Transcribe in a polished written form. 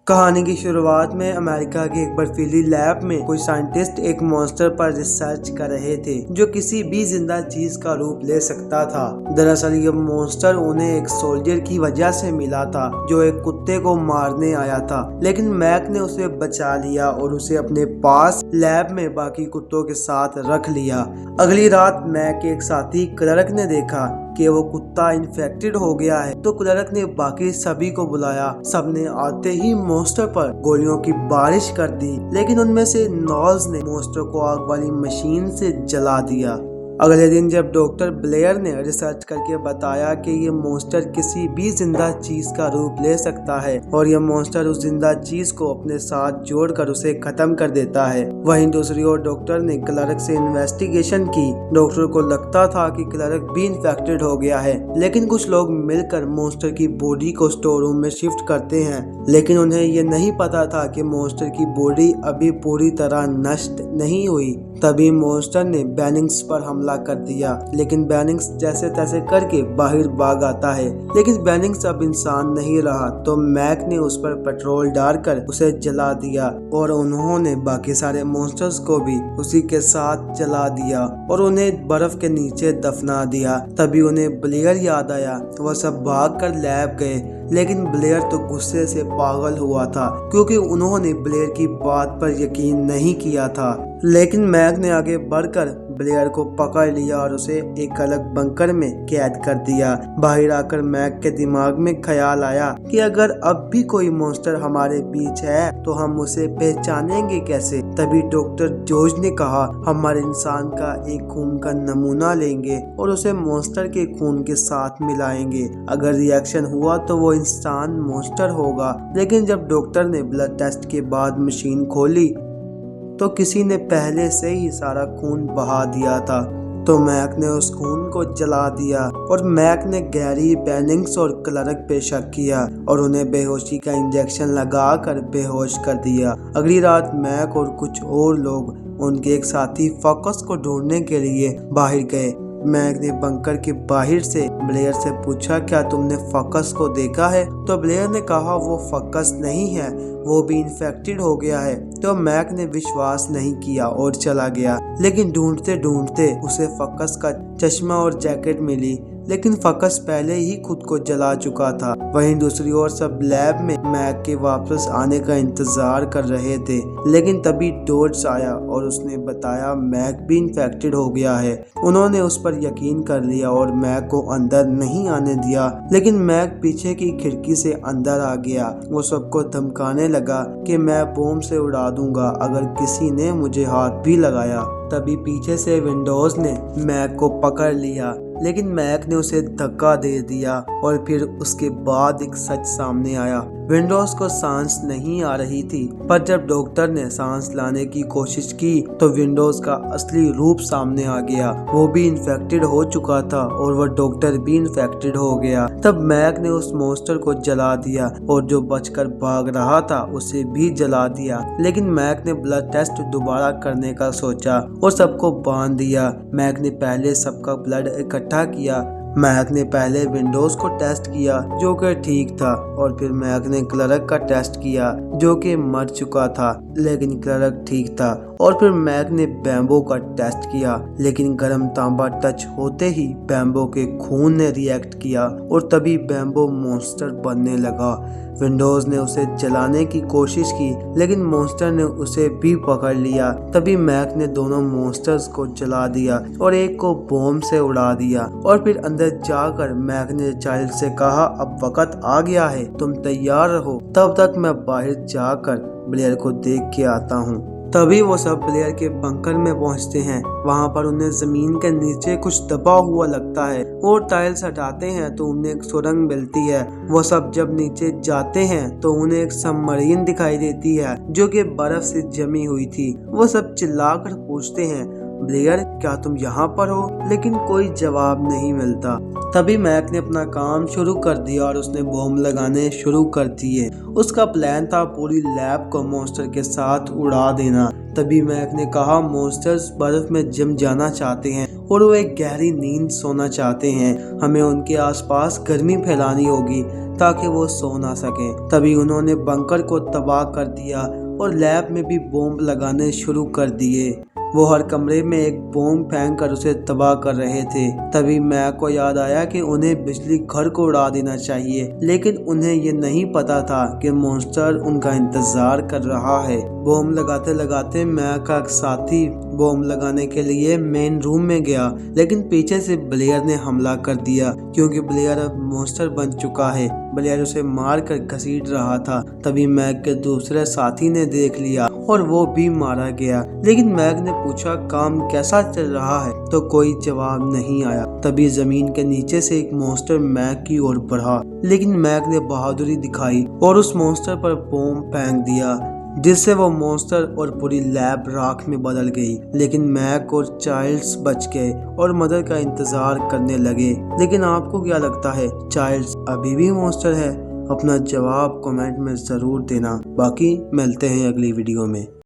कहानी की शुरुआत में अमेरिका की एक बर्फीली लैब में कोई साइंटिस्ट एक मॉन्स्टर पर रिसर्च कर रहे थे जो किसी भी जिंदा चीज का रूप ले सकता था। दरअसल ये मॉन्स्टर उन्हें एक सोल्जर की वजह से मिला था जो एक कुत्ते को मारने आया था, लेकिन मैक ने उसे बचा लिया और उसे अपने पास लैब में बाकी कुत्तों के साथ रख लिया। अगली रात मैक के एक साथी क्लर्क ने देखा कि वो कुत्ता इन्फेक्टेड हो गया है, तो क्लर्क ने बाकी सभी को बुलाया। सबने आते ही मॉन्स्टर पर गोलियों की बारिश कर दी, लेकिन उनमें से नॉल्स ने मॉन्स्टर को आग वाली मशीन से जला दिया। अगले दिन जब डॉक्टर ब्लेयर ने रिसर्च करके बताया कि ये मॉन्स्टर किसी भी जिंदा चीज का रूप ले सकता है और ये मॉन्स्टर उस जिंदा चीज को अपने साथ जोड़कर उसे खत्म कर देता है। वहीं दूसरी ओर डॉक्टर ने क्लर्क से इन्वेस्टिगेशन की। डॉक्टर को लगता था कि क्लर्क भी इन्फेक्टेड हो गया है, लेकिन कुछ लोग मिलकर मॉन्स्टर की बॉडी को स्टोर रूम में शिफ्ट करते हैं, लेकिन उन्हें ये नहीं पता था कि मॉन्स्टर की बॉडी अभी पूरी तरह नष्ट नहीं हुई। तभी मॉन्स्टर ने बेनिंग्स पर हमला कर दिया, लेकिन बेनिंग्स जैसे तैसे करके बाहर भाग आता है। लेकिन बेनिंग्स अब इंसान नहीं रहा, तो मैक ने उस पर पेट्रोल डालकर उसे जला दिया और उन्होंने बाकी सारे मॉन्स्टर्स को भी उसी के साथ जला दिया और उन्हें बर्फ के नीचे दफना दिया। तभी उन्हें ब्लेयर याद आया। वह सब भाग कर लैब गए, लेकिन ब्लेयर तो गुस्से से पागल हुआ था क्योंकि उन्होंने ब्लेयर की बात पर यकीन नहीं किया था। लेकिन मैक ने आगे बढ़कर ब्लेयर को पकड़ लिया और उसे एक अलग बंकर में कैद कर दिया। बाहर आकर मैक के दिमाग में ख्याल आया कि अगर अब भी कोई मॉन्स्टर हमारे बीच है तो हम उसे पहचानेंगे कैसे। तभी डॉक्टर जॉर्ज ने कहा, हमारे इंसान का एक खून का नमूना लेंगे और उसे मॉन्स्टर के खून के साथ मिलाएंगे। अगर रिएक्शन हुआ तो वो इंसान मॉन्स्टर होगा। लेकिन जब डॉक्टर ने ब्लड टेस्ट के बाद मशीन खोली तो किसी ने पहले से ही सारा खून बहा दिया था, तो मैक ने उस खून को जला दिया और मैक ने गैरी, बेनिंग्स और क्लर्क पे शक किया और उन्हें बेहोशी का इंजेक्शन लगाकर बेहोश कर दिया। अगली रात मैक और कुछ और लोग उनके एक साथी फोकस को ढूंढने के लिए बाहर गए। मैक ने बंकर के बाहर से ब्लेयर से पूछा, क्या तुमने फोकस को देखा है? तो ब्लेयर ने कहा, वो फोकस नहीं है, वो भी इन्फेक्टेड हो गया है। तो मैक ने विश्वास नहीं किया और चला गया। लेकिन ढूंढते ढूंढते उसे फोकस का चश्मा और जैकेट मिली, लेकिन फोकस पहले ही खुद को जला चुका था। वहीं दूसरी ओर सब लैब में मैक के वापस आने का इंतजार कर रहे थे, लेकिन तभी डॉर्ज आया और उसने बताया मैक भी इन्फेक्टेड हो गया है। उन्होंने उस पर यकीन कर लिया और मैक को अंदर नहीं आने दिया, लेकिन मैक पीछे की खिड़की से अंदर आ गया। वो सबको धमकाने लगा कि मैं बॉम्ब से उड़ा दूंगा अगर किसी ने मुझे हाथ भी लगाया। तभी पीछे से विंडोज ने मैक को पकड़ लिया, लेकिन मैक ने उसे धक्का दे दिया और फिर उसके बाद एक सच सामने आया। विंडोज को सांस नहीं आ रही थी, पर जब डॉक्टर ने सांस लाने की कोशिश की तो विंडोज का असली रूप सामने आ गया। वो भी इन्फेक्टेड हो चुका था और वह डॉक्टर भी इन्फेक्टेड हो गया। तब मैक ने उस मॉन्स्टर को जला दिया और जो बचकर भाग रहा था उसे भी जला दिया। लेकिन मैक ने ब्लड टेस्ट दोबारा करने का सोचा और सबको बांध दिया। मैक ने पहले सबका ब्लड इकट्ठा किया। मैक ने पहले विंडोज को टेस्ट किया जो कि ठीक था, और फिर मैक ने क्लर्क का टेस्ट किया जो कि मर चुका था, लेकिन क्लर्क ठीक था। और फिर मैक ने बैम्बो का टेस्ट किया, लेकिन गर्म तांबा टच होते ही बैम्बो के खून ने रिएक्ट किया और तभी बैम्बो मॉन्स्टर बनने लगा। विंडोज ने उसे जलाने की कोशिश की, लेकिन मॉन्स्टर ने उसे भी पकड़ लिया। तभी मैक ने दोनों मॉन्स्टर्स को जला दिया और एक को बॉम्ब से उड़ा दिया। और फिर अंदर जाकर मैक ने चाइल्ड से कहा, अब वक्त आ गया है, तुम तैयार रहो, तब तक मैं बाहर जाकर ब्लेयर को देख के आता हूँ। तभी वो सब ब्लेयर के बंकर में पहुंचते हैं। वहां पर उन्हें जमीन के नीचे कुछ दबा हुआ लगता है और टाइल्स हटाते हैं तो उन्हें एक सुरंग मिलती है। वो सब जब नीचे जाते हैं तो उन्हें एक सबमरीन दिखाई देती है जो कि बर्फ से जमी हुई थी। वो सब चिल्लाकर पूछते हैं, ब्लेयर क्या तुम यहाँ पर हो? लेकिन कोई जवाब नहीं मिलता। तभी मैक ने अपना काम शुरू कर दिया और उसने बॉम्ब लगाने शुरू कर दिए। उसका प्लान था पूरी लैब को मॉन्स्टर के साथ उड़ा देना। तभी मैक ने कहा मॉन्स्टर्स बर्फ में जम जाना चाहते हैं और वो एक गहरी नींद सोना चाहते हैं। हमें उनके आसपास गर्मी फैलानी होगी ताकि वो सो ना सके। तभी उन्होंने बंकर को तबाह कर दिया और लैब में भी बॉम्ब लगाने शुरू कर दिए। वो हर कमरे में एक बॉम्ब फेंक कर उसे तबाह कर रहे थे। तभी मैक को याद आया कि उन्हें बिजली घर को उड़ा देना चाहिए, लेकिन उन्हें ये नहीं पता था कि मॉन्स्टर उनका इंतजार कर रहा है। बॉम्ब लगाते लगाते मैक का एक साथी बॉम्ब लगाने के लिए मेन रूम में गया, लेकिन पीछे से ब्लेयर ने हमला कर दिया क्योंकि ब्लेयर अब मॉन्स्टर बन चुका है। ब्लेयर उसे मार कर घसीट रहा था। तभी मैक के दूसरे साथी ने देख लिया और वो भी मारा गया। लेकिन मैक ने पूछा काम कैसा चल रहा है, तो कोई जवाब नहीं आया। तभी जमीन के नीचे से एक मॉन्स्टर मैक की ओर बढ़ा, लेकिन मैक ने बहादुरी दिखाई और उस मॉन्स्टर पर बॉम्ब फेंक दिया, जिससे वो मॉन्स्टर और पूरी लैब राख में बदल गई। लेकिन मैक और चाइल्ड्स बच गए और मदर का इंतजार करने लगे। लेकिन आपको क्या लगता है, चाइल्ड्स अभी भी मॉन्स्टर है? अपना जवाब कमेंट में जरूर देना। बाकी मिलते हैं अगली वीडियो में।